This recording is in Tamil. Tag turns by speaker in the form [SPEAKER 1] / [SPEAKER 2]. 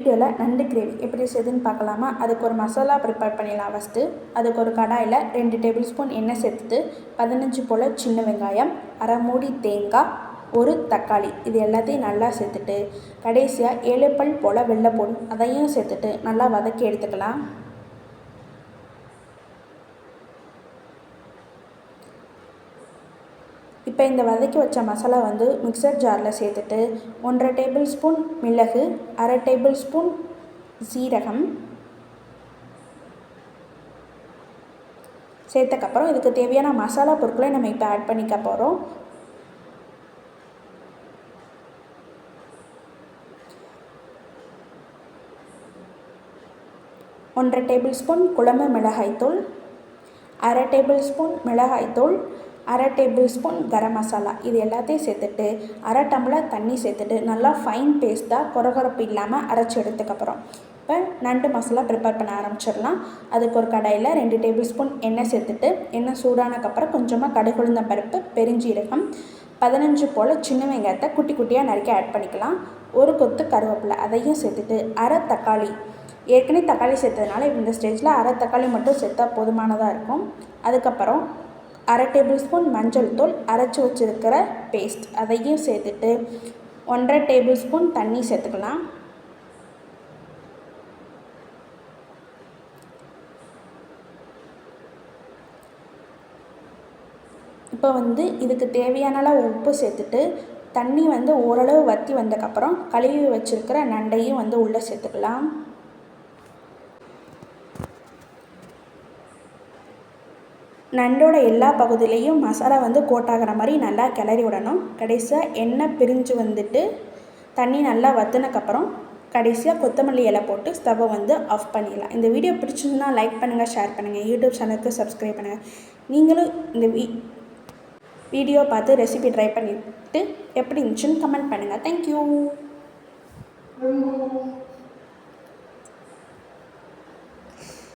[SPEAKER 1] வீடியோவில் நண்டு கிரேவி எப்படி செய்யுதுன்னு பார்க்கலாமா? அதுக்கு ஒரு மசாலா ப்ரிப்பேர் பண்ணிடலாம். ஃபஸ்ட்டு அதுக்கு ஒரு கடாயில் 2 டேபிள் ஸ்பூன் எண்ணெய் சேர்த்துட்டு 15 போல் சின்ன வெங்காயம், அரை மூடி தேங்காய், ஒரு தக்காளி இது எல்லாத்தையும் நல்லா சேர்த்துட்டு கடைசியாக 7 பல் போல் வெள்ளைப்பூடு அதையும் சேர்த்துட்டு நல்லா வதக்கி எடுத்துக்கலாம். இப்போ இந்த வதக்கி வச்ச மசாலா மிக்சர் ஜாரில் சேர்த்துட்டு 1.5 டேபிள் ஸ்பூன் மிளகு, அரை டேபிள் ஸ்பூன் சீரகம் சேர்த்தக்கப்புறம் இதுக்கு தேவையான மசாலா பொருட்களை நம்ம இப்போ ஆட் பண்ணிக்க போகிறோம். ஒன்றரை டேபிள் ஸ்பூன் குழம்பு மிளகாய்த்தூள், அரை டேபிள் ஸ்பூன் மிளகாய்த்தூள், அரை டேபிள் ஸ்பூன் கரம் மசாலா இது எல்லாத்தையும் சேர்த்துட்டு அரை டம்ளர் தண்ணி சேர்த்துட்டு நல்லா ஃபைன் பேஸ்ட்டாக கொரகொரப்பு இல்லாமல் அரைச்சி எடுத்துக்கப்புறம் இப்போ நண்டு மசாலா ப்ரிப்பேர் பண்ண ஆரம்பிச்சிடலாம். அதுக்கு ஒரு கடாயில் 2 டேபிள் ஸ்பூன் எண்ணெய் சேர்த்துட்டு எண்ணெய் சூடானக்கப்புறம் கொஞ்சமாக கடுகு உளுந்தம் பருப்பு, பெருஞ்சீரகம், 15 போல் சின்ன வெங்காயத்தை குட்டி குட்டியாக நறுக்கி ஆட் பண்ணிக்கலாம். ஒரு கொத்து கருவேப்பிலை அதையும் சேர்த்துட்டு அரை தக்காளி, ஏற்கனவே தக்காளி சேர்த்ததுனால இந்த ஸ்டேஜில் அரை தக்காளி மட்டும் சேர்த்தா போதுமானதாக இருக்கும். அதுக்கப்புறம் அரை டேபிள் ஸ்பூன் மஞ்சள் தூள், அரைச்சி வச்சுருக்கிற பேஸ்ட் அதையும் சேர்த்துட்டு 1.5 டேபிள் ஸ்பூன் தண்ணி சேர்த்துக்கலாம். இப்போ இதுக்கு தேவையான அளவு உப்பு சேர்த்துட்டு தண்ணி ஓரளவு வற்றி வந்ததுக்கப்புறம் கழுவி வச்சுருக்கிற நண்டையும் உள்ளே சேர்த்துக்கலாம். நண்டோட எல்லா பகுதியிலையும் மசாலா கோட்டாகிற மாதிரி நல்லா கிளறி விடணும். கடைசியாக எண்ணெய் பிரிஞ்சு தண்ணி நல்லா வற்றினக்கப்புறம் கடைசியாக கொத்தமல்லி இலை போட்டு ஸ்டவ்வை ஆஃப் பண்ணிடலாம். இந்த வீடியோ பிடிச்சிருந்தா லைக் பண்ணுங்கள், ஷேர் பண்ணுங்கள், யூடியூப் சேனலுக்கு சப்ஸ்கிரைப் பண்ணுங்கள். நீங்களும் இந்த வீடியோ பார்த்து ரெசிபி ட்ரை பண்ணிவிட்டு எப்படி இருந்துச்சுன்னு கமெண்ட் பண்ணுங்கள். தேங்க்யூ.